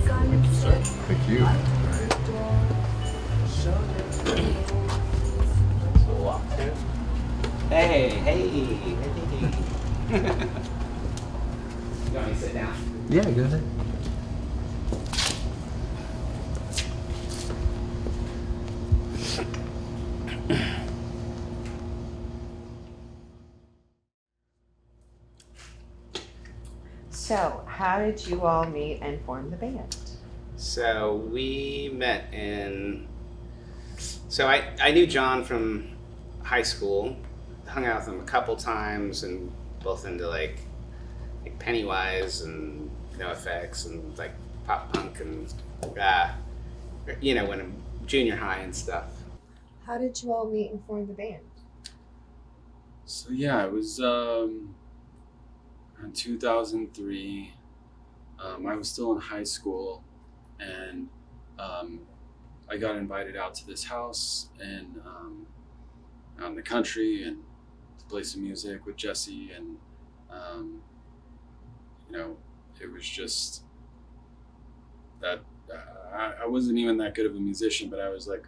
Thank you, sir. Thank you. We'll walk through. Hey. You want me to sit down? Yeah, go ahead. So, how did you all meet and form the band? So we met I knew John from high school, hung out with him a couple times, and both into like Pennywise and NoFX and like pop punk and when I'm junior high and stuff. How did you all meet and form the band? So yeah, it was in 2003. I was still in high school, and I got invited out to this house and out in the country and to play some music with Jesse, and it was just that I wasn't even that good of a musician, but I was like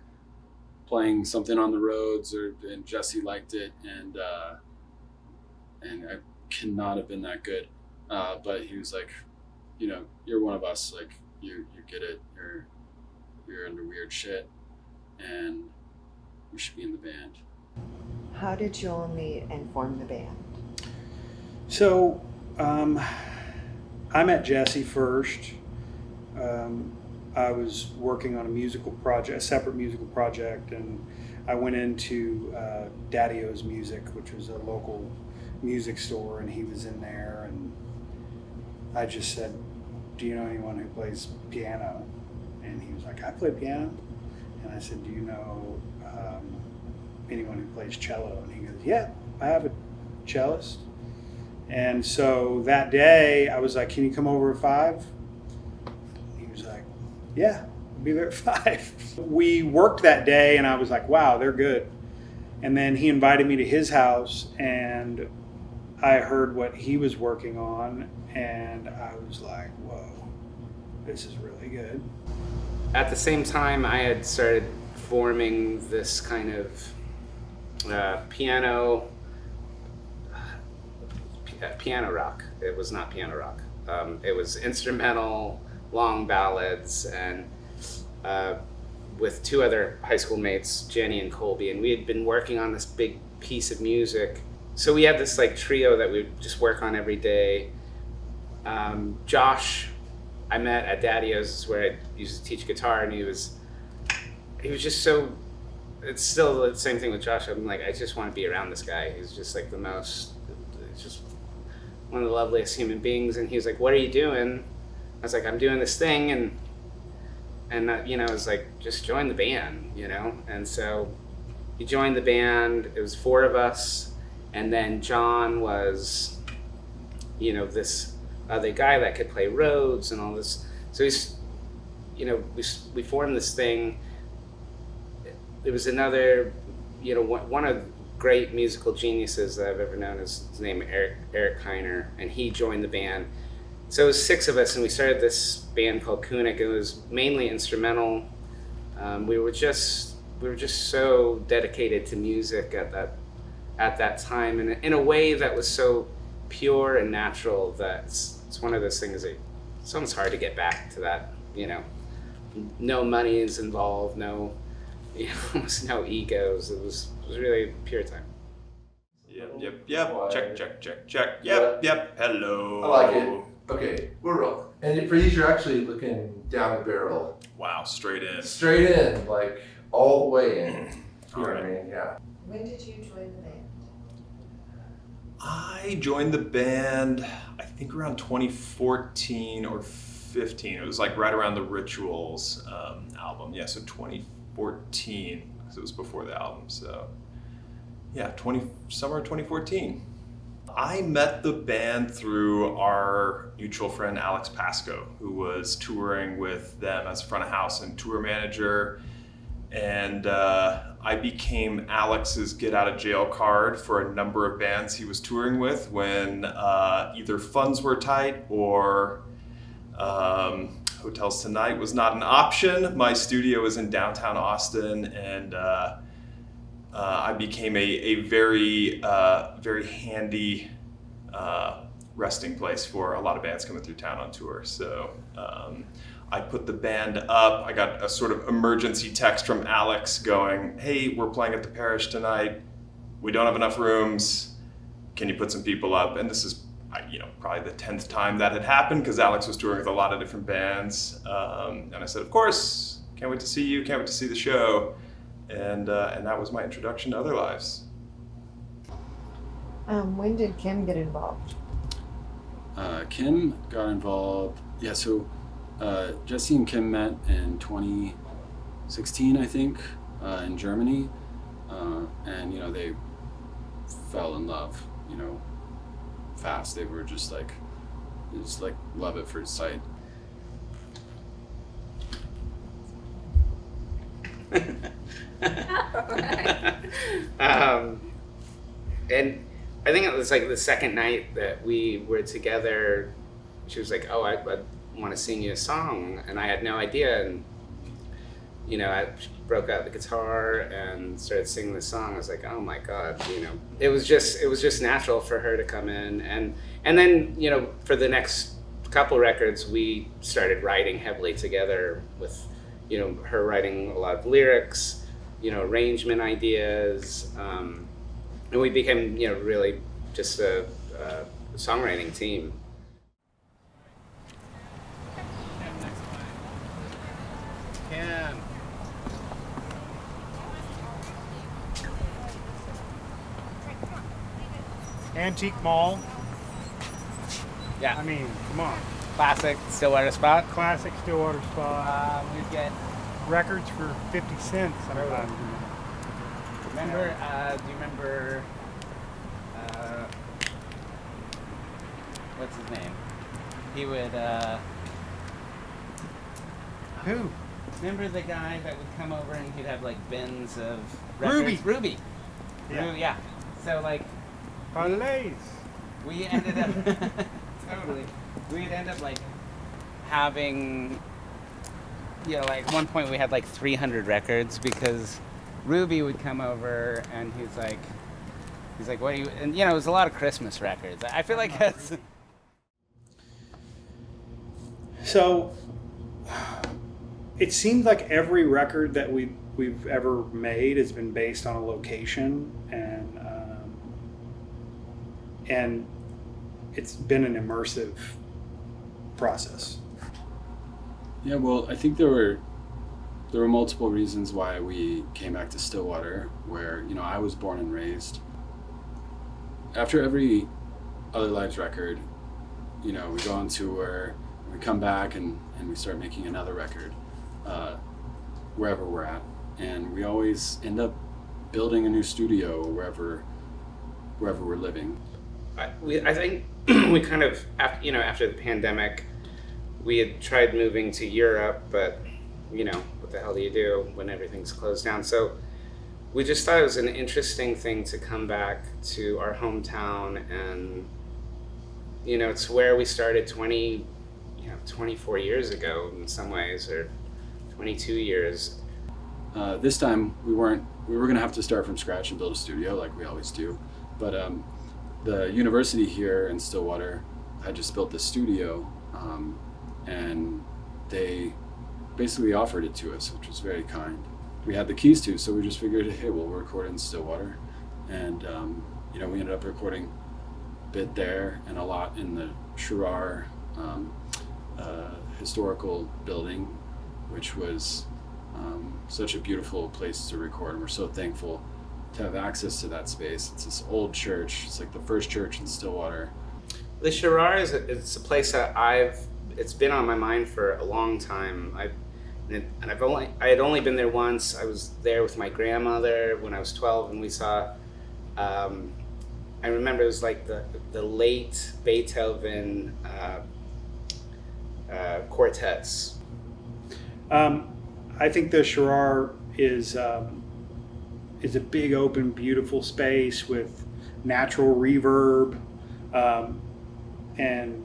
playing something on the roads, and Jesse liked it, and I cannot have been that good, but he was like, you're one of us, like you get it, you're into weird shit, and you should be in the band. How did you all meet and form the band? So, I met Jesse first. I was working on a separate musical project, and I went into Daddy-O's Music, which was a local music store, and he was in there, and I just said, do you know anyone who plays piano? And he was like, I play piano. And I said, do you know anyone who plays cello? And he goes, yeah, I have a cellist. And so that day I was like, can you come over at 5? He was like, yeah, I'll be there at 5. We worked that day, and I was like, wow, they're good. And then he invited me to his house, and I heard what he was working on, and I was like, whoa, this is really good. At the same time, I had started forming this kind of piano rock. It was not piano rock. It was instrumental, long ballads, and with 2 other high school mates, Jenny and Colby, and we had been working on this big piece of music. So we had this like trio that we would just work on every day. Josh, I met at Daddy-O's, where I used to teach guitar, and he was just so. It's still the same thing with Josh. I'm like, I just want to be around this guy. He's just like just one of the loveliest human beings. And he was like, what are you doing? I was like, I'm doing this thing, and I was like, just join the band, And so he joined the band. It was 4 of us, and then John was, this other guy that could play Rhodes and all this. So he's, we formed this thing. There was another, one of the great musical geniuses that I've ever known is his name Eric Heiner, and he joined the band. So it was 6 of us, and we started this band called Kunik. It was mainly instrumental. We were just so dedicated to music at that time, and in a way that was so pure and natural that it's one of those things that it's almost hard to get back to that. No money is involved, almost no egos. It was really a pure time. Yep. Check. Yep. Hello. I like it. Okay, we're rolling. And for these, you're actually looking down the barrel. Wow, straight in. Straight in, like all the way in. All right. I mean? Yeah. When did you join the band? I joined the band, I think around 2014 or 15. It was like right around the Rituals album. Yeah, so 2014, because it was before the album. So yeah, summer of 2014. I met the band through our mutual friend Alex Pasco, who was touring with them as front of house and tour manager. And I became Alex's get out of jail card for a number of bands he was touring with when either funds were tight or hotels tonight was not an option. My studio is in downtown Austin, and I became a very, very handy resting place for a lot of bands coming through town on tour. So I put the band up. I got a sort of emergency text from Alex going, "Hey, we're playing at the Parish tonight. We don't have enough rooms. Can you put some people up?" And this is, probably the 10th time that had happened, because Alex was touring with a lot of different bands. And I said, "Of course, can't wait to see you, can't wait to see the show." And that was my introduction to Other Lives. When did Kim get involved? Kim got involved. Yeah, so Jesse and Kim met in 2016, I think, in Germany, and they fell in love, fast. They were just like love at first sight. And I think it was like the second night that we were together, she was like, "Oh, I want to sing you a song," and I had no idea. And I broke out the guitar and started singing the song. I was like, "Oh my God!" It was just natural for her to come in, and then for the next couple records, we started writing heavily together with her writing a lot of lyrics, arrangement ideas, and we became really just a songwriting team. Kim. Antique Mall. Yeah. I mean, come on. Classic Stillwater spot. Classic Stillwater spot. We get. Records for 50 cents sometimes. Remember? Do you remember? What's his name? He would. Who? Remember the guy that would come over and he'd have like bins of records? Ruby. Yeah. Yeah. So like. Parlays. We ended up. Totally. We'd end up like having. Like at one point we had like 300 records because Ruby would come over and he's like, "What are you?" And it was a lot of Christmas records. I feel like that's. So, it seemed like every record that we've ever made has been based on a location, and it's been an immersive process. Yeah, well, I think there were multiple reasons why we came back to Stillwater, where I was born and raised. After every Other Lives record, we go on tour, we come back and we start making another record, wherever we're at, and we always end up building a new studio wherever we're living. I think we kind of after the pandemic. We had tried moving to Europe, but what the hell do you do when everything's closed down? So we just thought it was an interesting thing to come back to our hometown, and it's where we started 24 years ago in some ways, or 22 years. This time we were going to have to start from scratch and build a studio like we always do, but the university here in Stillwater had just built this studio. And they basically offered it to us, which was very kind. We had the keys to, so we just figured, hey, we'll record in Stillwater. And, we ended up recording a bit there and a lot in the Sherrar historical building, which was such a beautiful place to record. And we're so thankful to have access to that space. It's this old church. It's like the first church in Stillwater. The Sherrar it's a place that it's been on my mind for a long time. I had only been there once. I was there with my grandmother when I was 12, and we saw. I remember it was like the late Beethoven quartets. I think the Sherrar is is a big, open, beautiful space with natural reverb, and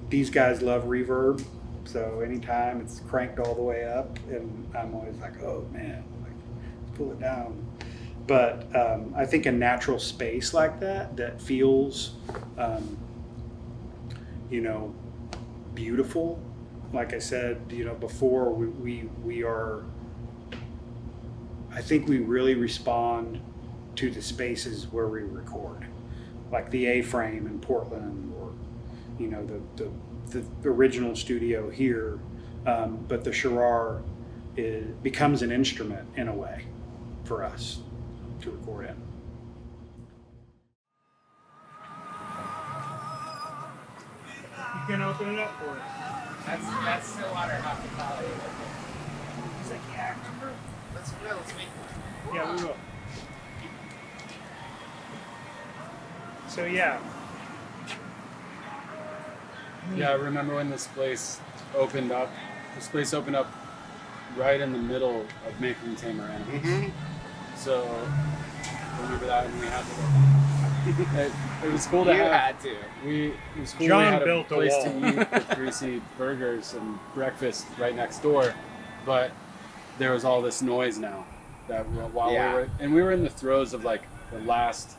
these guys love reverb. So anytime it's cranked all the way up, and I'm always like, oh man, like, let's pull it down. But I think a natural space like that feels, beautiful. Like I said, before, we are, I think we really respond to the spaces where we record, like the A-Frame in Portland, or the original studio here. But the Sherrar becomes an instrument in a way for us to record in. You can open it up for us. That's Stillwater hospitality. He's like, yeah, remember? Let's make one. Yeah, we will. So yeah. Yeah, I remember when this place opened up. This place opened up right in the middle of making Tamer Animals. Mm-hmm. So remember that when we had it was cool to You have. had to. It was cool John we had built a a place wall. to eat with greasy burgers and breakfast right next door, but there was all this noise now. That while Yeah. we were in the throes of like the last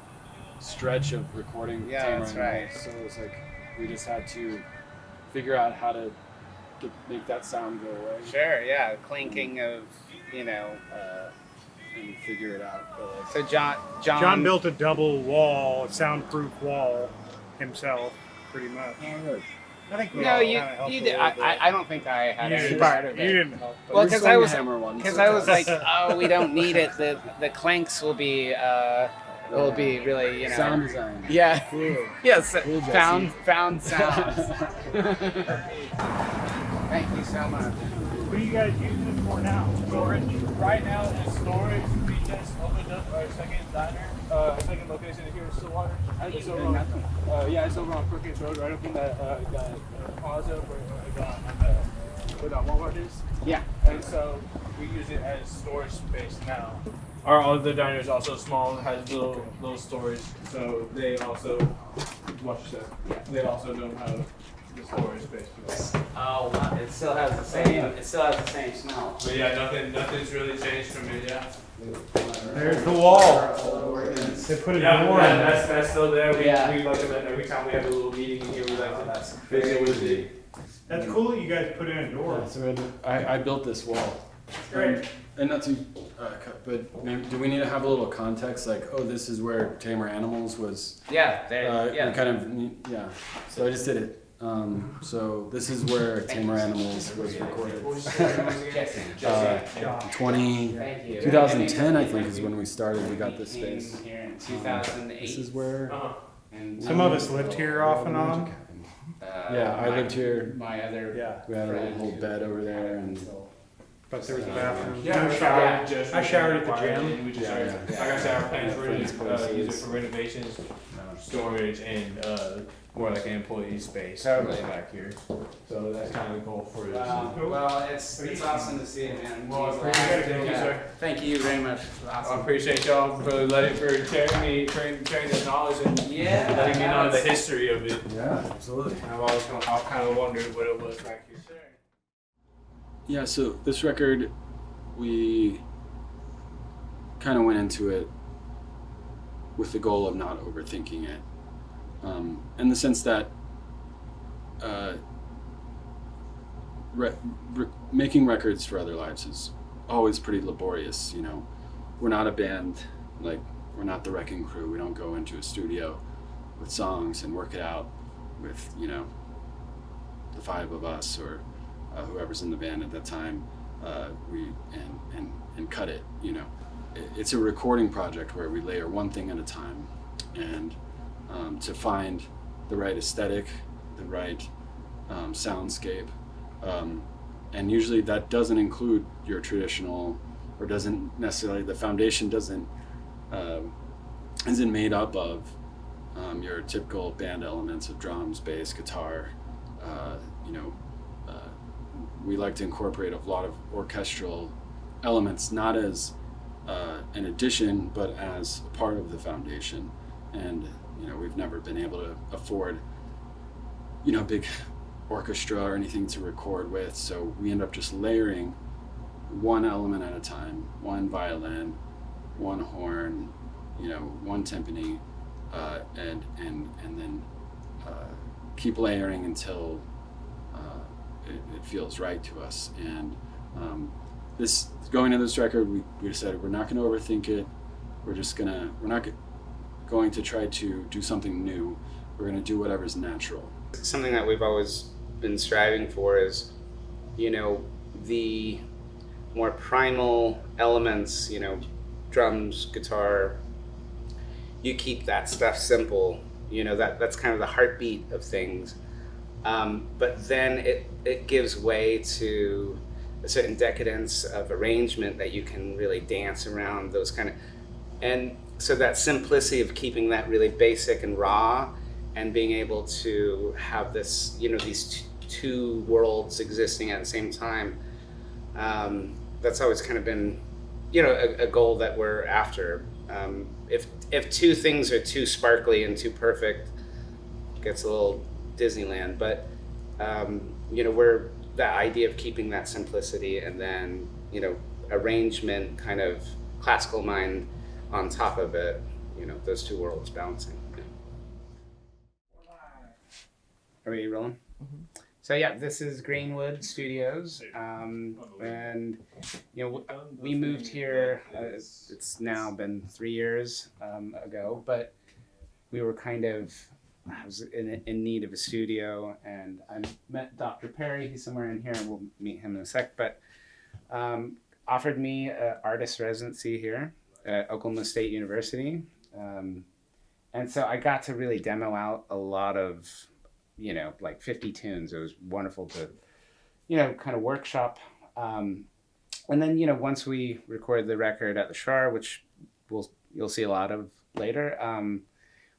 stretch of recording Yeah, Tamer that's Animals, right. so it was like we just had to figure out how to make that sound go away. Sure, yeah, clinking of, And figure it out. But like, So John built a double wall, a soundproof wall himself, pretty much. I think we No, all you kinda helped did. a little bit. I don't think I had You any didn't- part of You it. didn't help. Well, we because swung I the was hammer once. like, oh, we don't need it. The clanks will be really, sound design. Yeah. Cool. Yes. Cool, Jesse. Found sounds. Thank you so much. What are you guys using it for now? Storage? Right now it's storage. We just opened up our second diner, second location here in Stillwater. It's over on, it's over on Crooked Road, right up in that plaza where that Walmart is. Yeah. And so we use it as storage space now. Our other diner is also small and has little storage, so they also watch that. They also don't have the storage space for that. Oh, it still has the same. It still has the same smell. But yeah, nothing's really changed from it. Yeah. There's the wall. They put a door in. That's still there. We like to, every time we have a little meeting in here, we like to visit with it. That's cool that you guys put in a door. Yeah, so I built this wall. Great. And not to cut, but maybe, do we need to have a little context? Like, oh, this is where Tamer Animals was. Yeah. We kind of, yeah. So I just did it. So this is where Tamer Animals was recorded. 2010, I think, is when we started. We got this space. Here in 2008. This is where. And Some of us lived here off and on. Yeah, I lived here. My other. Yeah. We had a little bed over there, and But there was a bathroom. Yeah, No shower. I showered at the gym. We just Yeah, started, yeah. like I said, our plans were Friends' to places. use it for renovations, storage, and more like an employee space Totally. back here. So that's kind of the goal for this. Well, it's awesome to see it, man. Well, I Geez, appreciate it. Thank you, sir. Thank you very much. It's I awesome. appreciate y'all for sharing this knowledge and Yeah. letting me know the history of it. yeah, absolutely. I've always kind of wondered what it was back here. Yeah, so this record, we kind of went into it with the goal of not overthinking it. In the sense that making records for other lives is always pretty laborious, you know. We're not a band, like, we're not the Wrecking Crew. We don't go into a studio with songs and work it out with, you know, the five of us or whoever's in the band at that time, and cut it, you know. It's a recording project where we layer one thing at a time, and to find the right aesthetic, the right soundscape, and usually that doesn't include your traditional, or doesn't necessarily, the foundation isn't made up of your typical band elements of drums, bass, guitar. You know, we like to incorporate a lot of orchestral elements, not as an addition, but as a part of the foundation. And we've never been able to afford big orchestra or anything to record with, so we end up just layering one element at a time, one violin, one horn, one timpani, and then keep layering until it feels right to us. And this going into this record, we decided we're not going to overthink it. We're not going to try to do something new. We're going to do whatever's natural. Something that we've always been striving for is, the more primal elements, drums, guitar, you keep that stuff simple, that's kind of the heartbeat of things. But then it gives way to a certain decadence of arrangement that you can really dance around those kind of, and so that simplicity of keeping that really basic and raw and being able to have this, these two worlds existing at the same time, that's always kind of been, a goal that we're after. If two things are too sparkly and too perfect, it gets a little Disneyland, but we're that idea of keeping that simplicity and then arrangement, kind of classical mind on top of it, those two worlds balancing. Are we rolling? Mm-hmm. So yeah, this is Greenwood Studios, and we moved here. It's now been 3 years ago, but we were I was in need of a studio, and I met Dr. Perry. He's somewhere in here, and we'll meet him in a sec. But offered me an artist residency here at Oklahoma State University, and so I got to really demo out a lot of, like 50 tunes. It was wonderful to, kind of workshop. And then, once we recorded the record at the Schrar, which you'll see a lot of later,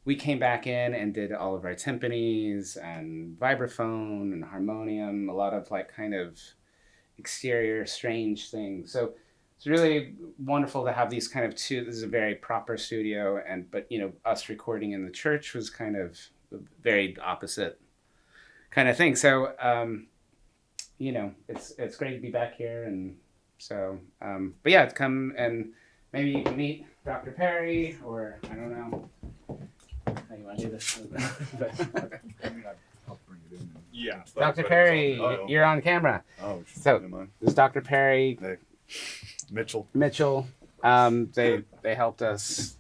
we came back in and did all of our timpanis and vibraphone and harmonium, a lot of kind of exterior strange things. So it's really wonderful to have these kind of two. This is a very proper studio, but us recording in the church was kind of a very opposite kind of thing. So it's great to be back here, and so but yeah, come and maybe you can meet Dr. Perry, or I don't know how you want to do this. But, I'll bring it in. Yeah. Dr. Perry, you're on camera. Oh, So never mind. this is Dr. Perry. Hey, Mitchell. They helped us.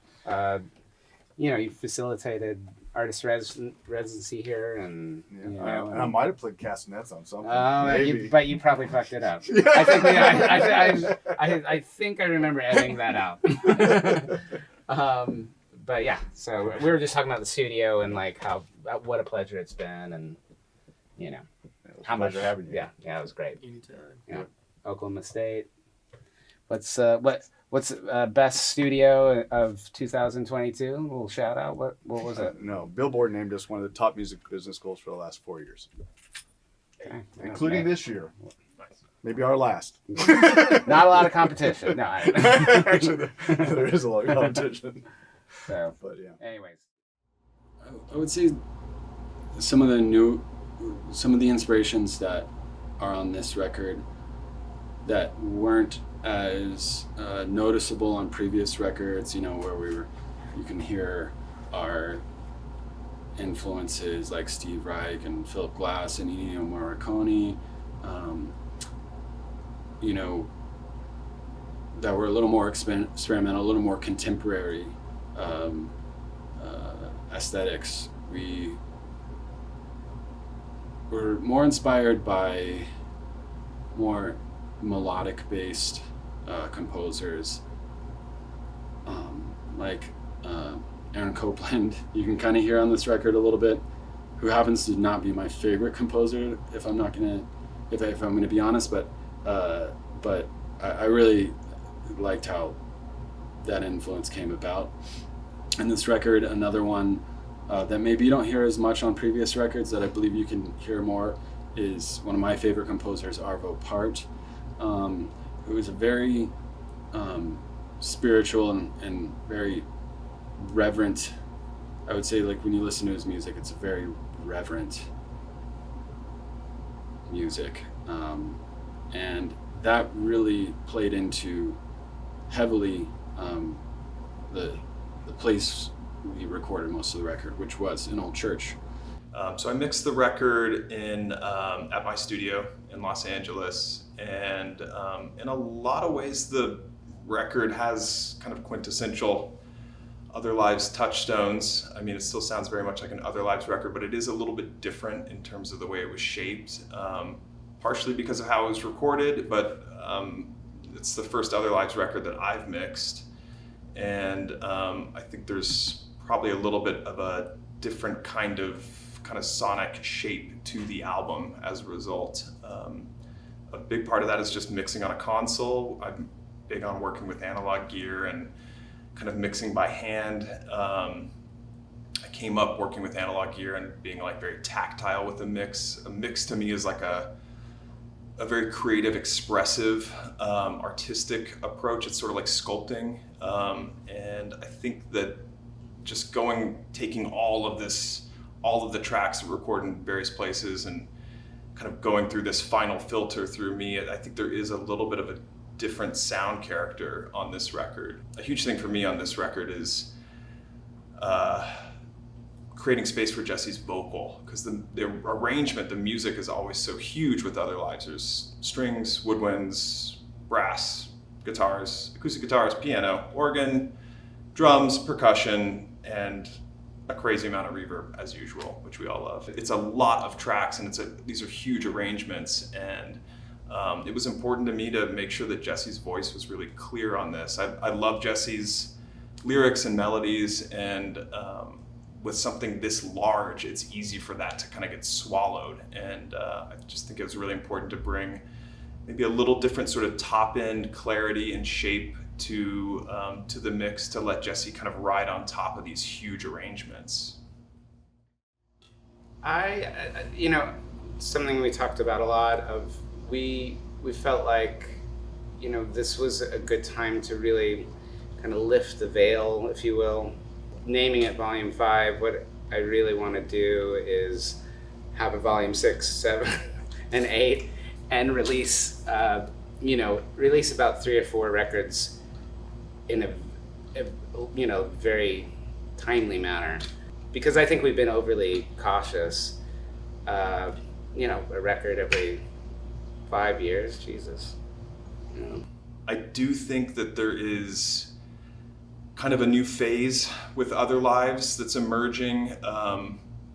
You facilitated artist residency here, and Yeah, I might have played castanets on something. but you probably fucked it up. I think I remember editing that out. But yeah, so we were just talking about the studio and what a pleasure it's been, and how much having you. Yeah, it was great. Anytime. Yeah, Oklahoma State. What's best studio of 2022? A little shout out. What was it? No, Billboard named us one of the top music business goals for the last 4 years, Okay. including this year. Maybe our last. Not a lot of competition. No. Actually, there is a lot of competition. So, But yeah. anyways. I would say some of the inspirations that are on this record that weren't as noticeable on previous records, where you can hear our influences like Steve Reich and Philip Glass and Ennio Morricone, that were a little more experimental, a little more contemporary aesthetics. We were more inspired by more melodic based composers, like Aaron Copland. You can kind of hear on this record a little bit, who happens to not be my favorite composer if I'm gonna be honest, but I really liked how that influence came about. And this record, another one that maybe you don't hear as much on previous records that I believe you can hear more, is one of my favorite composers, Arvo Part, who is a very spiritual and very reverent. I would say, like, when you listen to his music, it's a very reverent music, and that really played into heavily the place we recorded most of the record, which was an old church. So I mixed the record in at my studio in Los Angeles, and in a lot of ways the record has kind of quintessential Other Lives touchstones. I mean, it still sounds very much like an Other Lives record, but it is a little bit different in terms of the way it was shaped, partially because of how it was recorded, but it's the first Other Lives record that I've mixed, and I think there's probably a little bit of a different kind of sonic shape to the album as a result. A big part of that is just mixing on a console. I'm big on working with analog gear and kind of mixing by hand. I came up working with analog gear and being like very tactile with a mix. A mix to me is like a very creative, expressive, artistic approach. It's sort of like sculpting. And I think that just taking all of the tracks that were recorded in various places and kind of going through this final filter through me, I think there is a little bit of a different sound character on this record. A huge thing for me on this record is creating space for Jesse's vocal, because the arrangement, the music is always so huge with Other Lives. There's strings, woodwinds, brass, guitars, acoustic guitars, piano, organ, drums, percussion, and a crazy amount of reverb as usual, which we all love. It's a lot of tracks, and these are huge arrangements, and it was important to me to make sure that Jesse's voice was really clear on this. I love Jesse's lyrics and melodies, and with something this large, it's easy for that to kind of get swallowed, and I just think it was really important to bring maybe a little different sort of top-end clarity and shape to the mix, to let Jesse kind of ride on top of these huge arrangements. Something we talked about a lot of, we felt like, this was a good time to really kind of lift the veil, if you will. Naming it Volume 5, what I really want to do is have a Volume 6, 7, and 8, and release about 3 or 4 records in a very timely manner, because I think we've been overly cautious. A record every 5 years, Jesus. I do think that there is kind of a new phase with Other Lives that's emerging.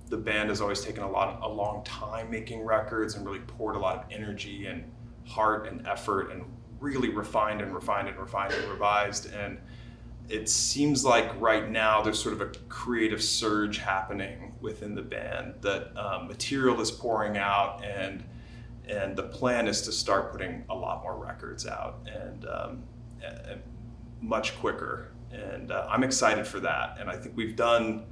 The band has always taken a long time making records and really poured a lot of energy and heart and effort and really refined and revised. And it seems like right now there's sort of a creative surge happening within the band, that material is pouring out, and the plan is to start putting a lot more records out and much quicker. And I'm excited for that. And I think we've done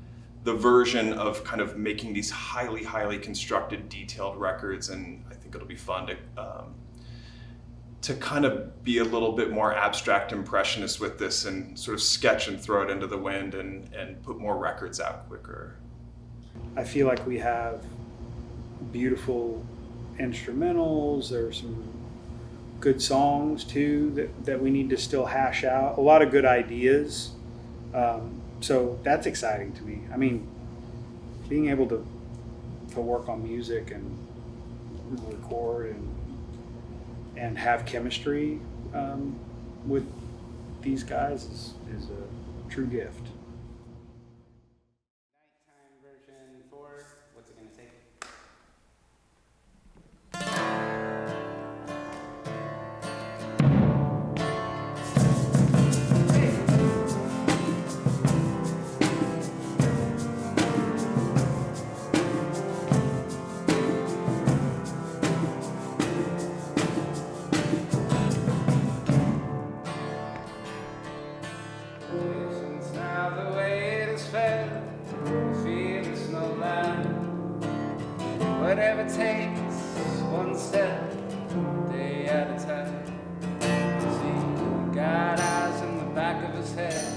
the version of kind of making these highly constructed, detailed records, and I think it'll be fun to kind of be a little bit more abstract impressionist with this and sort of sketch and throw it into the wind and put more records out quicker. I feel like we have beautiful instrumentals. There are some good songs too that we need to still hash out. A lot of good ideas. So that's exciting to me. I mean, being able to work on music and record and have chemistry with these guys is a true gift. Nighttime version 4, what's it going to take? Whatever takes, one step, day at a time. See, got eyes in the back head.